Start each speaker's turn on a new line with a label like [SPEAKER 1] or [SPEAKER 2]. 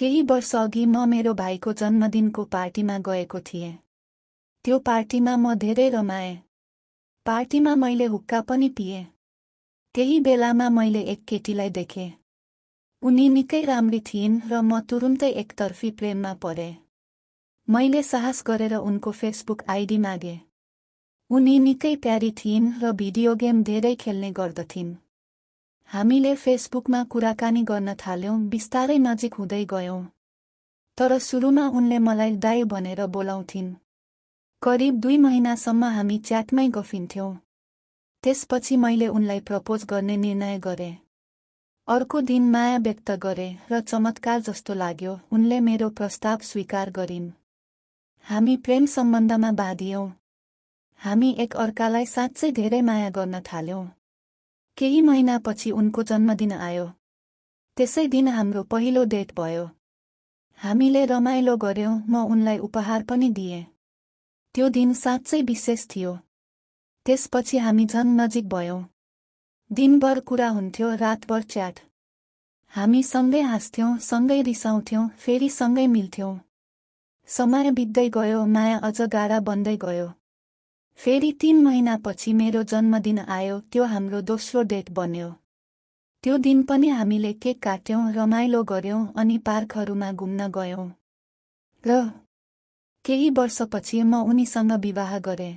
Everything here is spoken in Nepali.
[SPEAKER 1] केही वर्ष अघि म मेरो भाइको जन्मदिनको पार्टीमा गएको थिएँ। त्यो पार्टीमा म धेरै रमाएँ। पार्टीमा मैले हुक्का पनि पिएँ। त्यही बेलामा मैले एक केटीलाई देखेँ। उनी निकै राम्री थिइन् र म तुरुन्तै एकतर्फी प्रेममा परेँ। मैले साहस गरेर उनको फेसबुक आइडी मागे। उनी निकै प्यारी थिइन् र भिडियो गेम धेरै खेल्ने गर्दथिन्। हामीले फेसबुकमा कुराकानी गर्न थाल्यौं, बिस्तारै नजिक हुँदै गयौं। तर सुरुमा उनले मलाई दाइ भनेर बोलाउँथिन्। करिब 2 महिनासम्म हामी च्याटमै गफिन्थ्यौं। त्यसपछि मैले उनलाई प्रपोज गर्ने निर्णय गरेँ। अर्को दिन माया व्यक्त गरेँ र चमत्कार जस्तो लाग्यो, उनले मेरो प्रस्ताव स्वीकार गरिन्। हामी प्रेम सम्बन्धमा बाँधियौं। हामी एक अर्कालाई साँच्चै धेरै माया गर्न थाल्यौं। केही महिनापछि उनको जन्मदिन आयो। त्यसै दिन हाम्रो पहिलो डेट भयो। हामीले रमाइलो गर्यौं, म उनलाई उपहार पनि दिएँ। त्यो दिन साँच्चै विशेष थियो। त्यसपछि हामी झन् नजिक भयौं। दिनभर कुरा हुन्थ्यो, रातभर च्याट। हामी सँगै हाँस्थ्यौं, सँगै रिसाउँथ्यौं, फेरि सँगै मिल्थ्यौं। समय बित्दै गयो, माया अझ गाढा बन्दै गयो। फेरि 3 महिनापछि मेरो जन्मदिन आयो, त्यो हाम्रो दोस्रो डेट बन्यो। त्यो दिन पनि हामीले केक काट्यौं, रमाइलो गर्यौं अनि पार्कहरूमा घुम्न गयौं। र केही वर्षपछि म उनीसँग विवाह गरेँ।